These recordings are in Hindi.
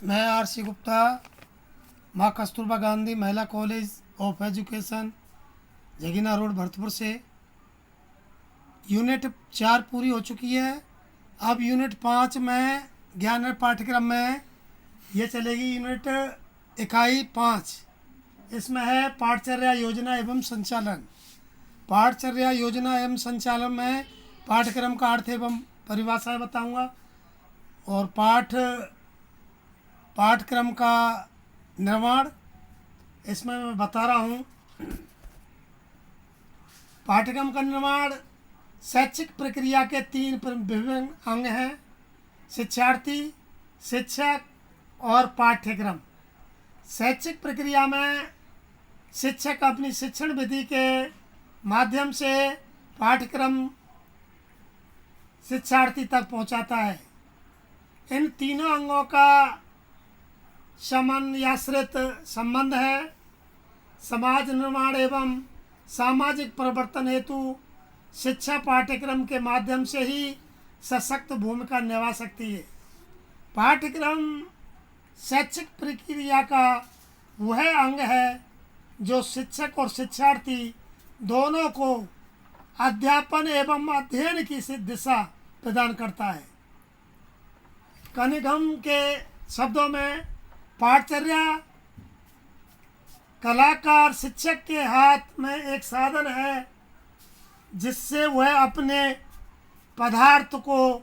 मैं आर.सी. गुप्ता, माँ कस्तूरबा गांधी महिला college of education, Jagina road, Bharatpur से। यूनिट 4 पूरी हो चुकी है। अब यूनिट 5 में ज्ञान पाठ्यक्रम में ये चलेगी यूनिट इकाई 5। इसमें है पाठचर्या योजना एवं संचालन। पाठचर्या योजना एवं संचालन में पाठ्यक्रम का अर्थ एवं परिभाषाएं बताऊंगा और पाठ्यक्रम का निर्माण इसमें मैं बता रहा हूँ। पाठ्यक्रम का निर्माण शैक्षिक प्रक्रिया के 3 विभिन्न अंग हैं: शिक्षार्थी, शिक्षक और पाठ्यक्रम। शैक्षिक प्रक्रिया में शिक्षक अपनी शिक्षण विधि के माध्यम से पाठ्यक्रम शिक्षार्थी तक पहुंचाता है। इन तीनों अंगों का समन्वयाश्रित संबंध है। समाज निर्माण एवं सामाजिक परिवर्तन हेतु शिक्षा पाठ्यक्रम के माध्यम से ही सशक्त भूमिका निभा सकती है। पाठ्यक्रम शैक्षिक प्रक्रिया का वह अंग है जो शिक्षक और शिक्षार्थी दोनों को अध्यापन एवं अध्ययन की दिशा प्रदान करता है। कनिघम के शब्दों में पाठचर्या कलाकार शिक्षक के हाथ में एक साधन है जिससे वह अपने पदार्थ को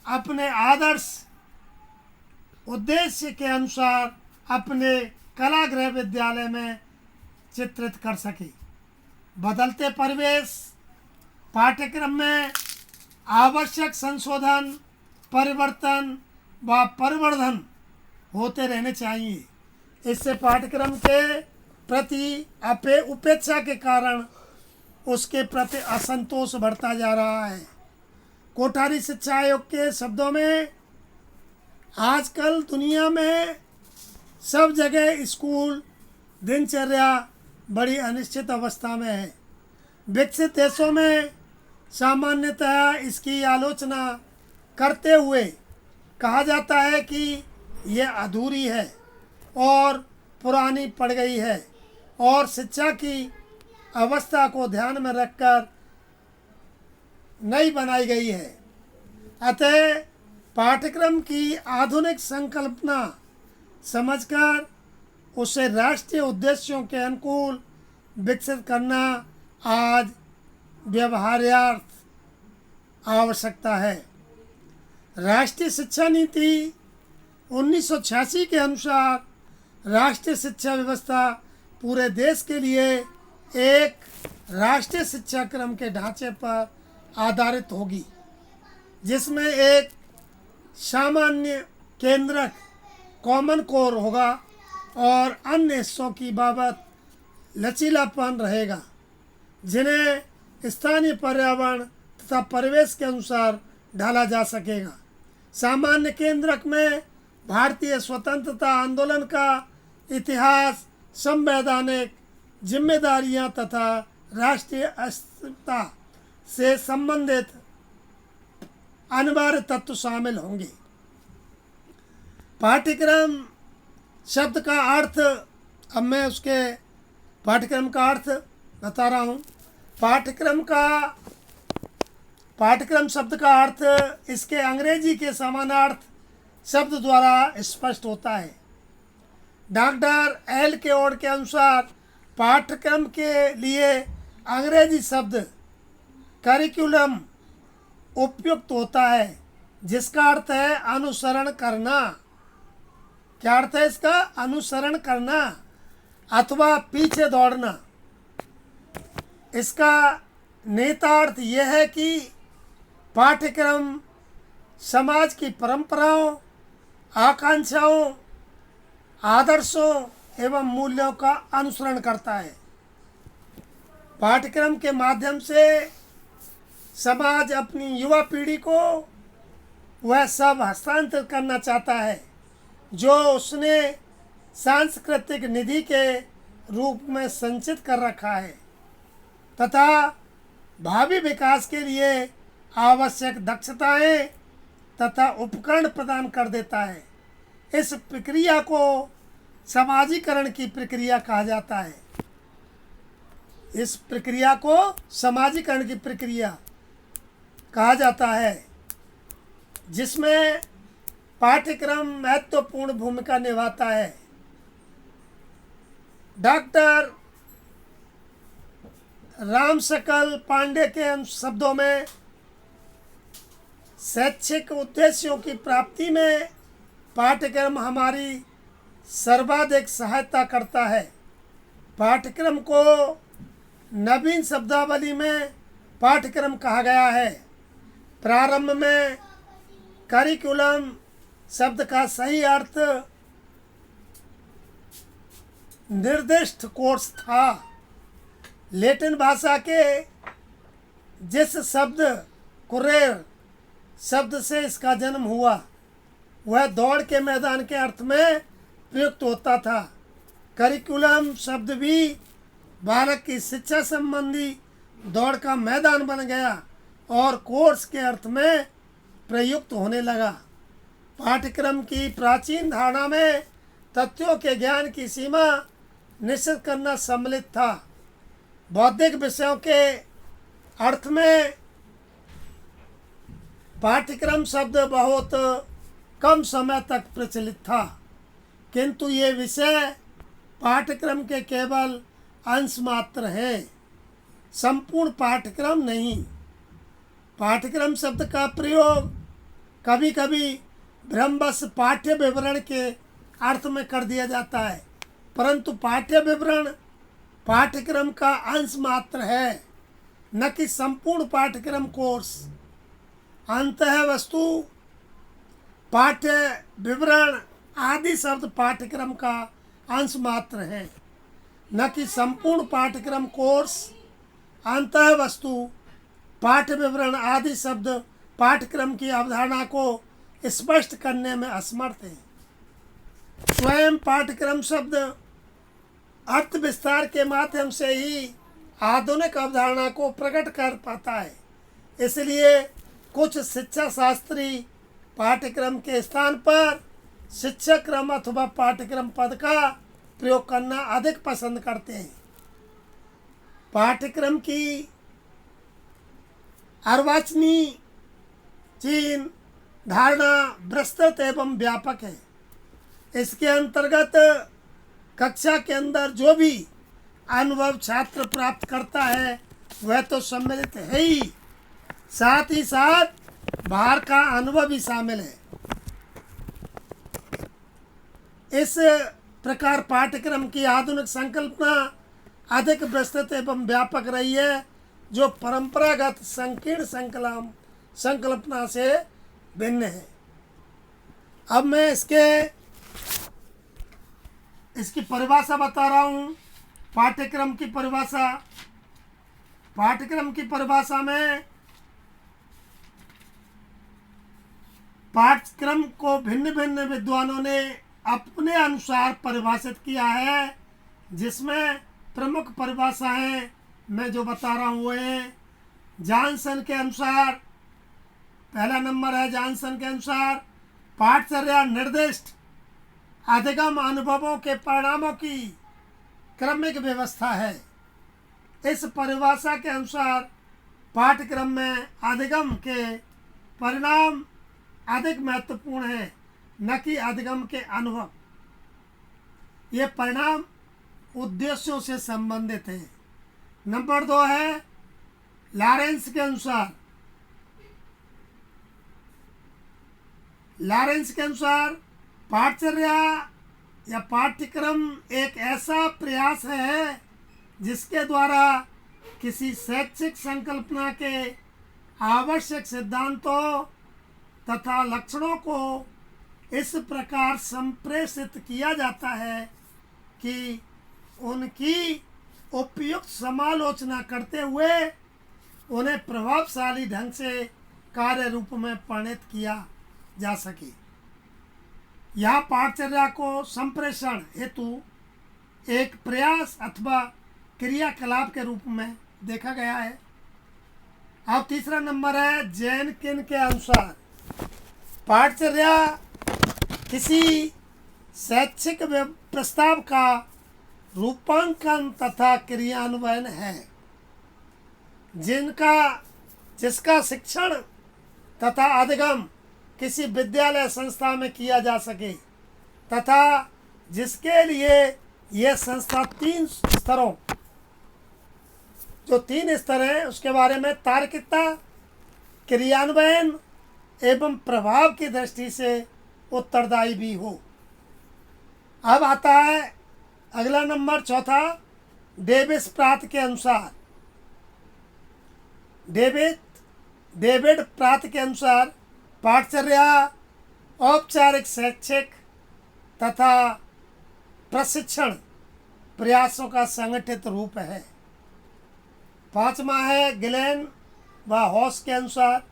अपने आदर्श उद्देश्य के अनुसार अपने कलागृह विद्यालय में चित्रित कर सके। बदलते परिवेश पाठ्यक्रम में आवश्यक संशोधन, परिवर्तन व परिवर्धन होते रहने चाहिए। इससे पाठ्यक्रम के प्रति उपेक्षा के कारण उसके प्रति असंतोष बढ़ता जा रहा है। कोठारी शिक्षा आयोग के शब्दों में आजकल दुनिया में सब जगह स्कूल दिनचर्या बड़ी अनिश्चित अवस्था में है। विकसित देशों में सामान्यतः इसकी आलोचना करते हुए कहा जाता है कि यह अधूरी है और पुरानी पड़ गई है और शिक्षा की अवस्था को ध्यान में रखकर नई बनाई गई है। अतः पाठ्यक्रम की आधुनिक संकल्पना समझकर उसे राष्ट्रीय उद्देश्यों के अनुकूल विकसित करना आज व्यवहार्यार्थ आवश्यकता है। राष्ट्रीय शिक्षा नीति 1986 के अनुसार राष्ट्रीय शिक्षा व्यवस्था पूरे देश के लिए एक राष्ट्रीय शिक्षा क्रम के ढांचे पर आधारित होगी, जिसमें एक सामान्य केंद्रक कॉमन कोर होगा और अन्य हिस्सों की बाबत लचीलापन रहेगा, जिन्हें स्थानीय पर्यावरण तथा परिवेश के अनुसार ढाला जा सकेगा। सामान्य केंद्रक में भारतीय स्वतंत्रता आंदोलन का इतिहास, संवैधानिक जिम्मेदारियां तथा राष्ट्रीय अस्मिता से संबंधित अनिवार्य तत्व शामिल होंगे। पाठ्यक्रम शब्द का अर्थ, अब मैं उसके पाठ्यक्रम का अर्थ बता रहा हूँ। पाठ्यक्रम शब्द का अर्थ इसके अंग्रेजी के समानार्थ शब्द द्वारा स्पष्ट होता है। डॉक्टर एल के ओड के अनुसार पाठ्यक्रम के लिए अंग्रेजी शब्द करिकुलम उपयुक्त होता है, जिसका अर्थ है अनुसरण करना। क्या अर्थ है इसका? अनुसरण करना अथवा पीछे दौड़ना। इसका नेतार्थ यह है कि पाठ्यक्रम समाज की परंपराओं, आकांक्षाओं, आदर्शों एवं मूल्यों का अनुसरण करता है। पाठ्यक्रम के माध्यम से समाज अपनी युवा पीढ़ी को वह सब हस्तांतरित करना चाहता है जो उसने सांस्कृतिक निधि के रूप में संचित कर रखा है तथा भावी विकास के लिए आवश्यक दक्षताएं तथा उपकरण प्रदान कर देता है। इस प्रक्रिया को समाजीकरण की प्रक्रिया कहा जाता है। इस प्रक्रिया को समाजीकरण की प्रक्रिया कहा जाता है, जिसमें पाठ्यक्रम महत्वपूर्ण भूमिका निभाता है। डॉक्टर रामशकल पांडे के शब्दों में शैक्षिक उद्देश्यों की प्राप्ति में पाठ्यक्रम हमारी सर्वाधिक सहायता करता है। पाठ्यक्रम को नवीन शब्दावली में पाठ्यक्रम कहा गया है। प्रारंभ में करिकुलम शब्द का सही अर्थ निर्दिष्ट कोर्स था। लैटिन भाषा के जिस शब्द कुरेर शब्द से इसका जन्म हुआ, वह दौड़ के मैदान के अर्थ में प्रयुक्त होता था। करिकुलम शब्द भी बालक की शिक्षा संबंधी दौड़ का मैदान बन गया और कोर्स के अर्थ में प्रयुक्त होने लगा। पाठ्यक्रम की प्राचीन धारणा में तथ्यों के ज्ञान की सीमा निश्चित करना सम्मिलित था। बौद्धिक विषयों के अर्थ में पाठ्यक्रम शब्द बहुत कम समय तक प्रचलित था, किंतु ये विषय पाठ्यक्रम के केवल अंश मात्र है, संपूर्ण पाठ्यक्रम नहीं। पाठ्यक्रम शब्द का प्रयोग कभी कभी भ्रमवश पाठ्य विवरण के अर्थ में कर दिया जाता है, परंतु पाठ्य विवरण पाठ्यक्रम का अंश मात्र है, न कि संपूर्ण पाठ्यक्रम कोर्स। अंतः वस्तु पाठ्य विवरण आदि शब्द पाठ्यक्रम का अंश मात्र है, न कि संपूर्ण पाठ्यक्रम कोर्स। अंतः वस्तु पाठ्य विवरण आदि शब्द पाठ्यक्रम की अवधारणा को स्पष्ट करने में असमर्थ है। स्वयं पाठ्यक्रम शब्द अर्थ विस्तार के माध्यम से ही आधुनिक अवधारणा को प्रकट कर पाता है। इसलिए कुछ शिक्षा शास्त्री पाठ्यक्रम के स्थान पर शिक्षाक्रम अथवा पाठ्यक्रम पद का प्रयोग करना अधिक पसंद करते हैं। पाठ्यक्रम की अर्वाचीन चीन धारणा विस्तृत एवं व्यापक है। इसके अंतर्गत कक्षा के अंदर जो भी अनुभव छात्र प्राप्त करता है वह तो सम्मिलित है ही, साथ ही साथ बाहर का अनुभव भी शामिल है। इस प्रकार पाठ्यक्रम की आधुनिक संकल्पना अधिक विस्तृत एवं व्यापक रही है, जो परंपरागत संकीर्ण संकल्पना से भिन्न है। अब मैं इसकी परिभाषा बता रहा हूँ। पाठ्यक्रम की परिभाषा में पाठ्यक्रम को भिन्न भिन्न विद्वानों ने अपने अनुसार परिभाषित किया है, जिसमें प्रमुख परिभाषाएं मैं जो बता रहा हूँ वो है जॉनसन के अनुसार। पहला नंबर है जॉनसन के अनुसार पाठचर्या निर्दिष्ट अधिगम अनुभवों के परिणामों की क्रमिक व्यवस्था है। इस परिभाषा के अनुसार पाठ्यक्रम में अधिगम के परिणाम अधिक महत्वपूर्ण है, न कि अधिगम के अनुभव। ये परिणाम उद्देश्यों से संबंधित है। नंबर 2 है लॉरेंस के अनुसार पाठचर्या या पाठ्यक्रम एक ऐसा प्रयास है जिसके द्वारा किसी शैक्षिक संकल्पना के आवश्यक सिद्धांतों तथा लक्षणों को इस प्रकार संप्रेषित किया जाता है कि उनकी उपयुक्त समालोचना करते हुए उन्हें प्रभावशाली ढंग से कार्य रूप में परिणत किया जा सके। यह पाठचर्या को संप्रेषण हेतु एक प्रयास अथवा क्रियाकलाप के रूप में देखा गया है। अब तीसरा नंबर है जेनकिन के अनुसार पाठचर्या किसी शैक्षिक प्रस्ताव का रूपांकन तथा क्रियान्वयन है, जिसका शिक्षण तथा अधिगम किसी विद्यालय संस्था में किया जा सके तथा जिसके लिए यह संस्था 3 स्तरों, जो 3 स्तर हैं उसके बारे में तार्किकता, क्रियान्वयन एवं प्रभाव की दृष्टि से उत्तरदायी भी हो। अब आता है अगला नंबर, चौथा, डेविस प्रात के अनुसार। डेविड प्रात के अनुसार पाठचर्या औपचारिक शैक्षिक तथा प्रशिक्षण प्रयासों का संगठित रूप है। 5वां है गिलेन व हॉस के अनुसार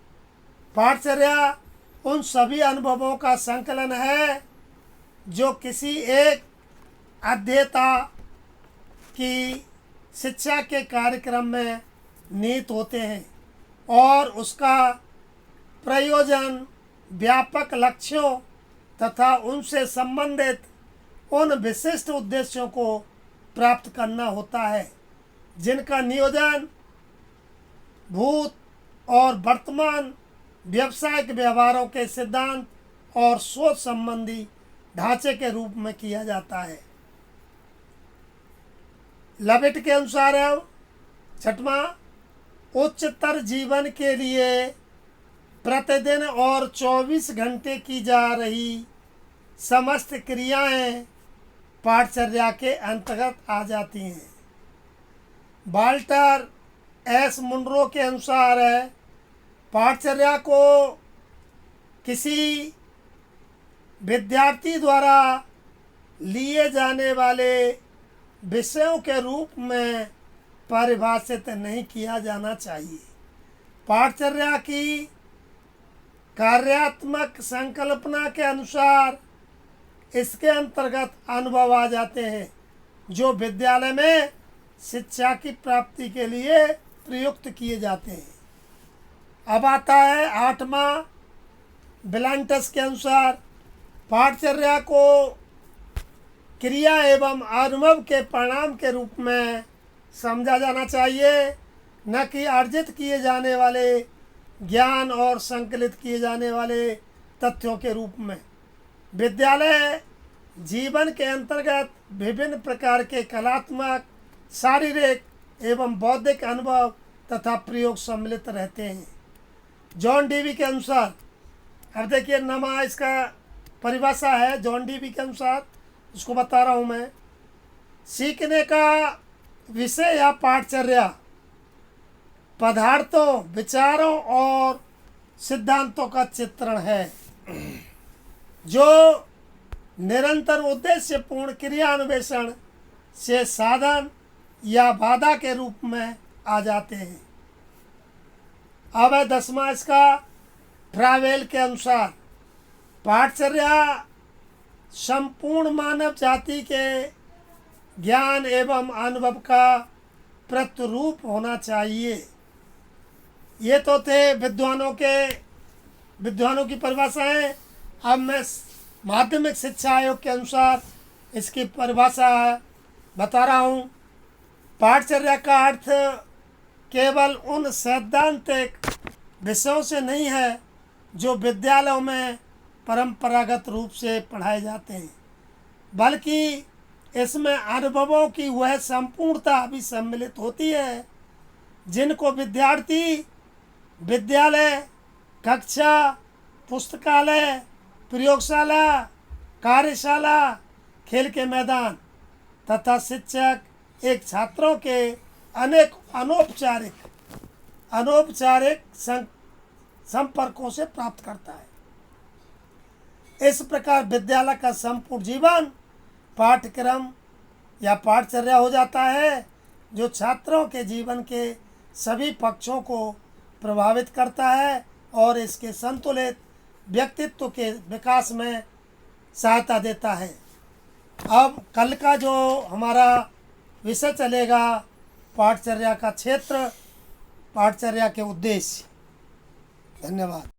पाठचर्या उन सभी अनुभवों का संकलन है जो किसी एक अध्येता की शिक्षा के कार्यक्रम में निहित होते हैं और उसका प्रयोजन व्यापक लक्ष्यों तथा उनसे संबंधित उन विशिष्ट उद्देश्यों को प्राप्त करना होता है जिनका नियोजन भूत और वर्तमान व्यावसायिक व्यवहारों के सिद्धांत और सोच संबंधी ढांचे के रूप में किया जाता है। लविट के अनुसार 6वां, उच्चतर जीवन के लिए प्रतिदिन और 24 घंटे की जा रही समस्त क्रियाएं पाठचर्या के अंतर्गत आ जाती हैं। वाल्टर एस मुनरो के अनुसार पाठचर्या को किसी विद्यार्थी द्वारा लिए जाने वाले विषयों के रूप में परिभाषित नहीं किया जाना चाहिए। पाठचर्या की कार्यात्मक संकल्पना के अनुसार इसके अंतर्गत अनुभव आ जाते हैं जो विद्यालय में शिक्षा की प्राप्ति के लिए प्रयुक्त किए जाते हैं। अब आता है 8वां, बिलांटस के अनुसार पाठचर्या को क्रिया एवं अनुभव के परिणाम के रूप में समझा जाना चाहिए, न कि अर्जित किए जाने वाले ज्ञान और संकलित किए जाने वाले तथ्यों के रूप में। विद्यालय जीवन के अंतर्गत विभिन्न प्रकार के कलात्मक, शारीरिक एवं बौद्धिक अनुभव तथा प्रयोग सम्मिलित रहते हैं। जॉन डीवी के अनुसार, अब देखिए नमा इसका परिभाषा है जॉन डीवी के अनुसार, उसको बता रहा हूँ मैं। सीखने का विषय या पाठचर्या पदार्थों, विचारों और सिद्धांतों का चित्रण है जो निरंतर उद्देश्यपूर्ण क्रियान्वेषण से साधन या बाधा के रूप में आ जाते हैं। अब है 10वां इसका, ट्रावेल के अनुसार पाठचर्या संपूर्ण मानव जाति के ज्ञान एवं अनुभव का प्रतिरूप होना चाहिए। ये तो थे विद्वानों की परिभाषाएं। अब मैं माध्यमिक शिक्षा आयोग के अनुसार इसकी परिभाषा बता रहा हूँ। पाठचर्या का अर्थ केवल उन सैद्धांतिक विषयों से नहीं है जो विद्यालयों में परंपरागत रूप से पढ़ाए जाते हैं, बल्कि इसमें अनुभवों की वह संपूर्णता भी सम्मिलित होती है जिनको विद्यार्थी विद्यालय, कक्षा, पुस्तकालय, प्रयोगशाला, कार्यशाला, खेल के मैदान तथा शिक्षक एक छात्रों के अनेक अनौपचारिक संपर्कों से प्राप्त करता है। इस प्रकार विद्यालय का संपूर्ण जीवन पाठ्यक्रम या पाठचर्या हो जाता है जो छात्रों के जीवन के सभी पक्षों को प्रभावित करता है और इसके संतुलित व्यक्तित्व के विकास में सहायता देता है। अब कल का जो हमारा विषय चलेगा पाठचर्या का क्षेत्र, पाठचर्या के उद्देश्य। धन्यवाद।